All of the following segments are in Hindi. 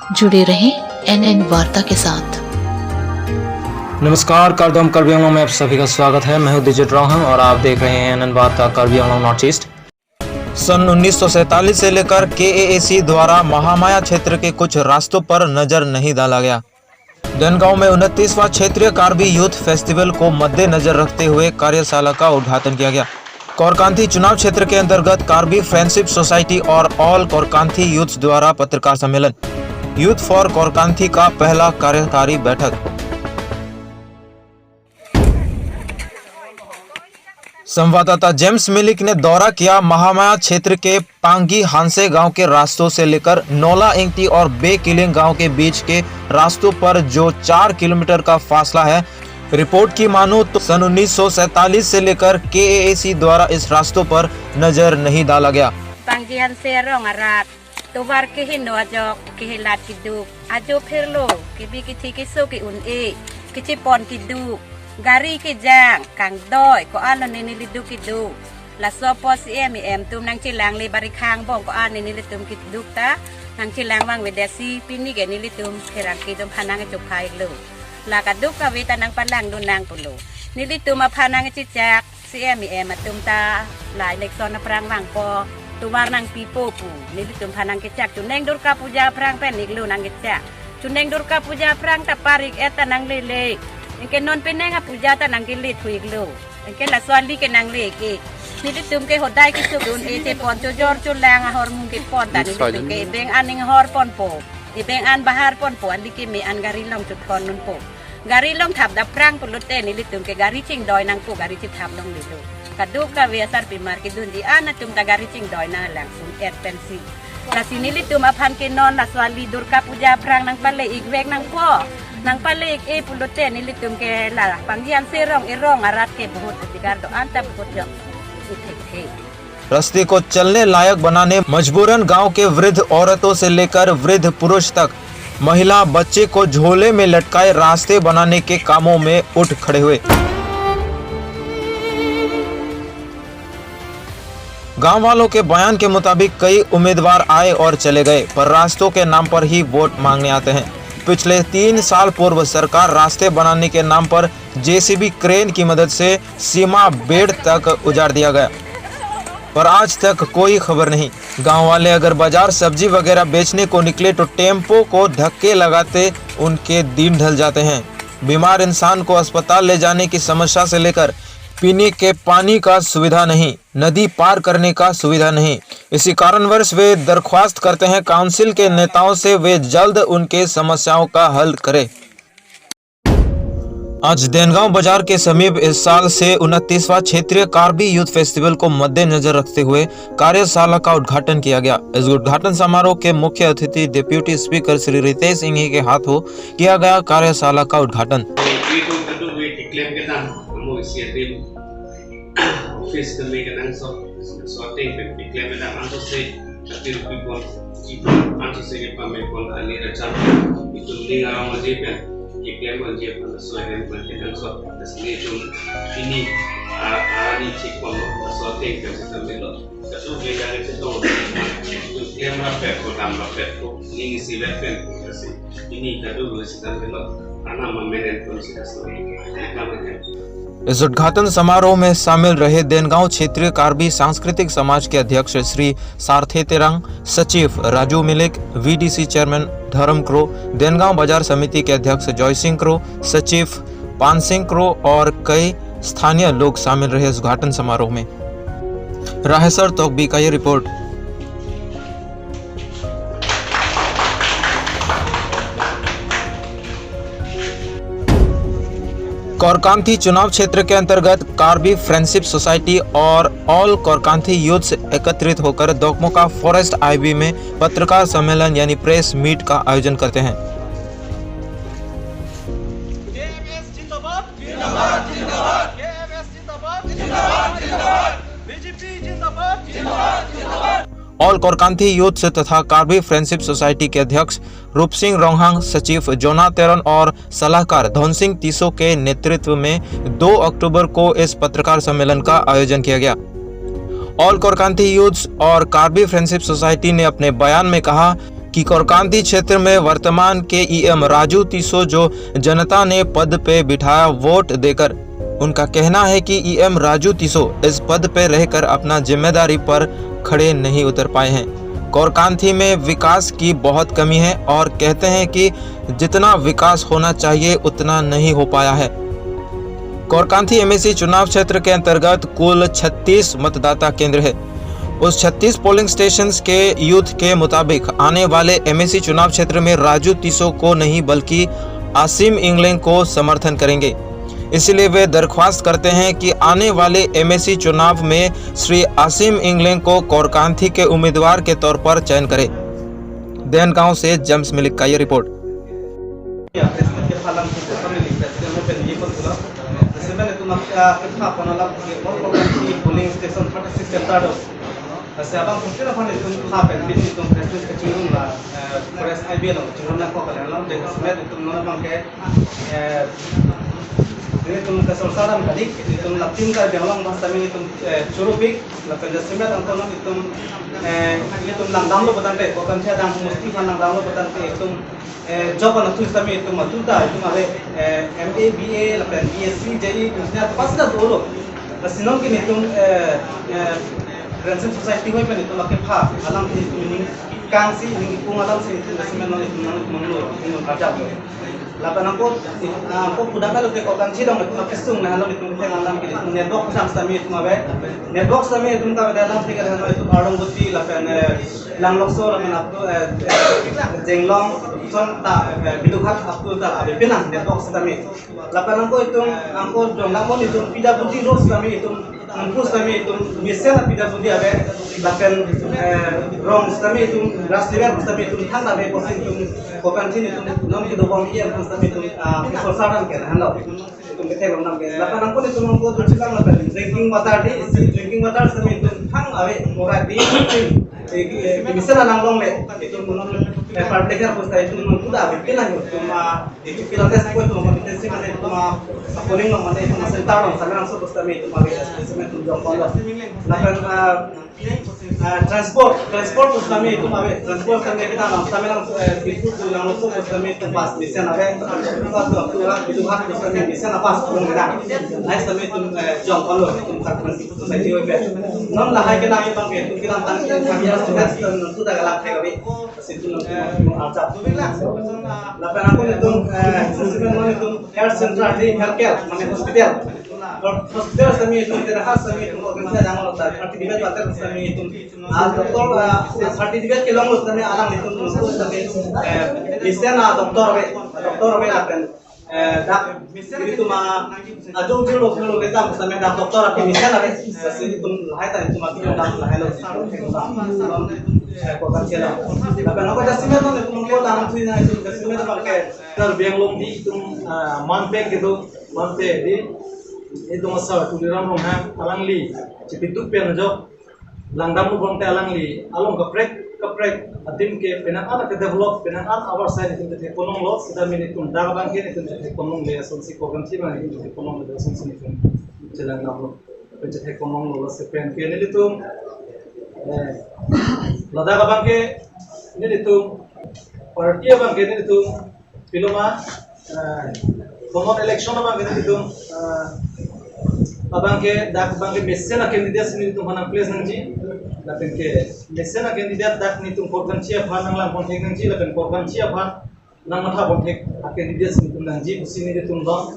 जुड़े रहें एनएन वार्ता के साथ। नमस्कार, कार्बी आंगलों में आप सभी का स्वागत है। मैं हूं दिजित रोहन और आप देख रहे हैं एनएन वार्ता कार्बी आंगलों नॉर्थ ईस्ट। सन 1947 से लेकर केएएसी द्वारा महामाया क्षेत्र के कुछ रास्तों पर नजर नहीं डाला गया। देनगांव में 29वां क्षेत्रीय कार्बी यूथ फेस्टिवल को मद्देनजर रखते हुए कार्यशाला का उद्घाटन किया गया। कोरकांथी चुनाव क्षेत्र के अंतर्गत कार्बी फ्रेंडशिप सोसाइटी और ऑल कोरकांथी यूथ्स द्वारा पत्रकार सम्मेलन, यूथ फॉर कोरकांथी का पहला कार्यकारी बैठक। संवाददाता जेम्स मिलिक ने दौरा किया महामाया क्षेत्र के पांगी हांसे गांव के रास्तों से लेकर नोला इंगती और बे किलिंग गांव के बीच के रास्तों पर जो 4 किलोमीटर का फासला है। रिपोर्ट की मानो तो सन 1947 से लेकर केएएसी द्वारा इस रास्तों पर नजर नहीं डाला गया। पांगी हांसे रोंगारात तो वार के हिनोजो के हिलात किदू आजो फिर लो कि भी किसी किसो की उन किसी पौन किदू गाड़ी के जांग कांग दोय को आलो ने निलिदू किदू ला सोपो सीएम तुम नंग चिलांग ले बारी खांग बोंग को आने निलितुम किदू ता नंग चिलांग वांग वेदेसी पिनी के निलितुम खेरांग किदुम भानांग जुक खाई लो ला कदुक का वेता नंग पलांग दु नंग पुलो निलितुम भानांग चिजाक सीएम तुम ता लाय लेक सोना परang वांग को तुवार नंग पीपो पू निलितुम भानांग चिजाक चुनेंग दुर्गा पूजा परang pen निगलू नंग चिजाक चुनेंग दुर्गा पूजा परang ता पारिक एता नंग ले इनके नॉन पे नेंगा पूजा ता नंगे ले थुइग लो इनके लसवाली के नंगले के निदि तुम के होदाय के सुगुन एते पॉन चो जोर चो लैंग हर मुंग के पॉन ता निदि तुम के बेंग आनिंग हर पॉन पो ए बेंग आन बाहर पॉन पो अंदी के मे आन गाड़ी लोंग चुट पॉन नुन पो गाड़ी लोंग थाप दा प्रांग पुलुते निदि तुम के गाड़ी चिंग दॉय नंग पो गाड़ी चिट थाप लोंग लिलो कदुक का वेसर पिमार के दुंदी आना तुम ता गाड़ी चिंग दॉय ना लैंग सुन एट पेंसी लसी निदि तुम अफान के नॉन लसवाली दुर्गा पूजा प्रांग नंग पले इगवेग नंग पो नंग पले एक पुलुते निदि तुम के ला पांगियान से रोंग आरात के बहुत अधिकार दो अंत बहुत जो रास्ते को चलने लायक बनाने मजबूरन गांव के वृद्ध औरतों से लेकर वृद्ध पुरुष तक महिला बच्चे को झोले में लटकाए रास्ते बनाने के कामों में उठ खड़े हुए। गांव वालों के बयान के मुताबिक कई उम्मीदवार आए और चले गए, पर रास्तों के नाम पर ही वोट मांगने आते हैं। पिछले 3 साल पूर्व सरकार रास्ते बनाने के नाम पर जेसीबी क्रेन की मदद से सीमा बेड़ तक उजाड़ दिया गया, पर आज तक कोई खबर नहीं। गांव वाले अगर बाजार सब्जी वगैरह बेचने को निकले तो टेम्पो को धक्के लगाते उनके दिन ढल जाते हैं। बीमार इंसान को अस्पताल ले जाने की समस्या से लेकर पीने के पानी का सुविधा नहीं, नदी पार करने का सुविधा नहीं। इसी कारणवश वे दरख्वास्त करते हैं काउंसिल के नेताओं से वे जल्द उनके समस्याओं का हल करें। आज देनगांव बाजार के समीप इस साल से 29वां क्षेत्रीय कार्बी यूथ फेस्टिवल को मद्देनजर रखते हुए कार्यशाला का उद्घाटन किया गया। इस उद्घाटन समारोह के मुख्य अतिथि डिप्टी स्पीकर श्री रितेश सिंह के हाथों किया गया कार्यशाला का उद्घाटन। Office kami kadang sorting diklaim dah anto se tapi pun anto se ke pame pun ali racham itu ning arang aje pen diklaim aje pun soal yang pun kadang sort asli itu ini ari cik pun sorting kan kita melo kasu ke dari situ itu diklaim rapet ko tam rapet ko ning si pen kasi ini kadu kita melo ana mamenen pun sida so इस उद्घाटन समारोह में शामिल रहे देनगांव क्षेत्रीय कार्बी सांस्कृतिक समाज के अध्यक्ष श्री सारथे तेरंग, सचिव राजू मिलिक, वीडीसी चेयरमैन धर्म क्रो, देनगांव बाजार समिति के अध्यक्ष जॉय सिंह क्रो, सचिव पान सिंह क्रो और कई स्थानीय लोग शामिल रहे इस उद्घाटन समारोह में। राहेसर तोकबी का ये रिपोर्ट। कोरकांथी चुनाव क्षेत्र के अंतर्गत कार्बी फ्रेंडशिप सोसाइटी और ऑल कोरकांथी यूथ एकत्रित होकर दोकमोका फॉरेस्ट आईबी में पत्रकार सम्मेलन यानी प्रेस मीट का आयोजन करते हैं। ऑल कोरकांथी यूथ तथा कार्बी फ्रेंडशिप सोसाइटी के अध्यक्ष रूप सिंह रोंगहांग, सचिव जोना तेरन और सलाहकार धन सिंह तीसो के नेतृत्व में 2 अक्टूबर को इस पत्रकार सम्मेलन का आयोजन किया गया। ऑल कोरकांथी यूथ और कार्बी फ्रेंडशिप सोसाइटी ने अपने बयान में कहा कि कोरकांथी क्षेत्र में वर्तमान के ईएम राजू तीसो जो जनता ने पद पे बिठाया वोट देकर, उनका कहना है कि ईएम राजू तीसो इस पद पे रहकर अपना जिम्मेदारी पर खड़े नहीं उतर पाए हैं। कोरकांथी में विकास की बहुत कमी है और कहते हैं कि जितना विकास होना चाहिए उतना नहीं हो पाया है। कोरकांथी एमएसी चुनाव क्षेत्र के अंतर्गत कुल 36 मतदाता केंद्र है। उस 36 पोलिंग स्टेशंस के यूथ के मुताबिक आने वाले एमएसी चुनाव क्षेत्र में राजू तीसो को नहीं बल्कि आसिम इंगलेंग को समर्थन करेंगे। इसलिए वे दरख्वास्त करते हैं कि आने वाले एमएसी चुनाव में श्री आसिम इंगलेंग को कोरकांथी के उम्मीदवार के तौर पर चयन करें। देनगांव से जेम्स मिलिक का ये report. ini tum kesulsaran tadi itum laptin ka belang bahasa ini itum curupik lapan jasimet angkono itum langdam lo betan pe bukan saya dang mesti kan langdam lo betan pe itum job an tu sami itum matuta itum ave MA BA lapan BSc jadi usnya pas na dolo sinon ke itum Ransom Society hoy pe itum makin pha alam itum ini kangsi ini pungalam se itum jasimet no itum no ajab lapan angko pudaka lo te kokanchi dong itum kesung na lo itum te ngalam ke itum network sam sami itum ave network sami itum ka dalam te kan itum arong buti lapan langlokso lapan apto jenglong son ta bidukhat apto ta ave pinang network sami lapan angko jongamon itum pida buti road sami itum angko sami itum mesen pida buti ave lapan rong sami itum rasliver sami itum thang ave posin itum kokanchi itum nom ki dobong iyan sami itum kesulsaran ke halo itum bethe nam ke lapan angko itum angko juchilang lapan drinking water sami itum thang ave mora di misalnya nanglong le itu partaker posta itu mudah bilang itu itu pilates ko itu kompetisi mana itu polling mana itu masih tahu sampai langsung posta itu itu jom kalau transport posta itu transport sampai kita sampai langsung itu langsung posta itu pas misalnya itu hak posta misalnya pas belum kita naik sampai itu jom kalau itu karena itu saya jawab non lah hai kita itu bang itu kita tangkap itu dah galak kali situ mengajar lapan aku itu sesuatu itu health center di healthcare mana hospital kami itu tidak khas kami itu organisasi yang ada sertifikat water kami itu doktor sertifikat kilomos kami alam itu kami bisa doktor lapan dak itu mah adung lo letak kami dak doktor kami bisa lah itu lahir itu mah kita dak lahir kokanchi lah lapan aku jasimet no itu mungkin tangan tu ini itu jasimet pakai terbiang di itu manpek gitu manpek di itu masa tuliran rumah alangli cipitu penjo langdam lu bonte alangli along keprek adim ke penakan ke develop penakan our side itu te konong lo sudah minit tun daga bangke itu te konong le asonsi kokanchi mana itu te konong le asonsi itu jelang lo te konong lo se pen ke ni itu ladaga bangke ni itu party bangke ni itu piloma common election bangke ni itu abangke dak bangke mesena candidate ni itu hanang place nangji lapen ke mesena candidate dak ni itu kokanchi apa nang lang bontek nangji lapen kokanchi apa nang matha bontek candidate ni itu nangji usini itu dong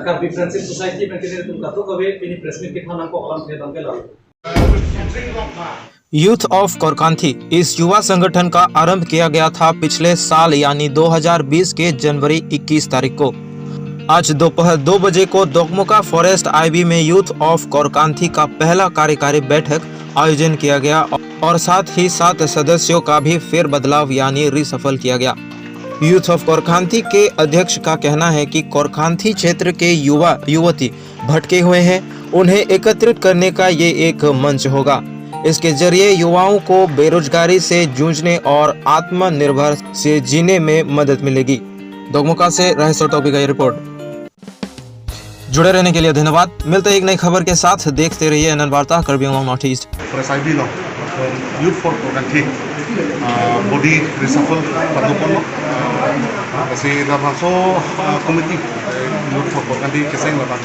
Karbi Friendship Society bangke ni itu katu kabe ini press meet ke hanang ko alam ke bangke la youth of कोरकांथी इस युवा संगठन का आरंभ किया गया था पिछले साल यानी 2020 के जनवरी 21 तारीख को। आज दोपहर 2 बजे को दोगमुका फॉरेस्ट आईबी में यूथ ऑफ कोरकांथी का पहला कार्यकारी बैठक आयोजन किया गया और साथ ही 7 सदस्यों का भी फेर बदलाव यानी रिसफल किया गया। यूथ ऑफ कोरकांथी के अध्यक्ष का कहना है कि कोरकांथी क्षेत्र के युवा युवती भटके हुए हैं, उन्हें एकत्रित करने का ये एक मंच होगा। इसके जरिए युवाओं को बेरोजगारी से जूझने और आत्मनिर्भर से जीने में मदद मिलेगी। दोगमुका से रहेश्वर टोपी का रिपोर्ट। जुड़े रहने के लिए धन्यवाद। मिलते हैं एक नई खबर के साथ। देखते रहिए एनएन वार्ता, Kirby Anglong north east. youth for proganti body reshuffle padukono kasi dapat so committee youth for proganti kasi dapat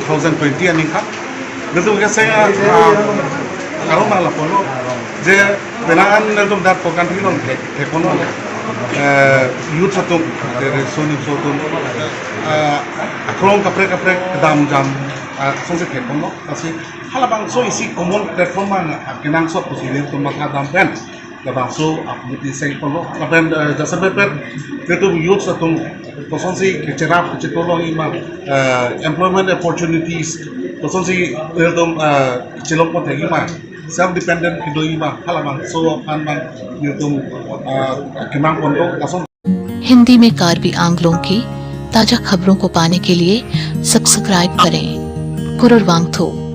2020 ani ka betul kasi kalau malah pono je benaan nandom dat proganti non tekono youth satu dari soni sotun akrong kaprek dam jam songse tekono kasi halabang so isi common platform mana kenang so posible to makadam pen labang so apni sei polo kapen jasa beper itu youth satu kosong si kecerap kecetolo ima employment opportunities kosong si itu celok pun lagi mah self dependent kido ima halabang so anman itu kenang pondok kosong Hindi में कार्बी आंग्लों की ताजा खबरों को पाने के लिए सब्सक्राइब करें कुरुर वांगथो।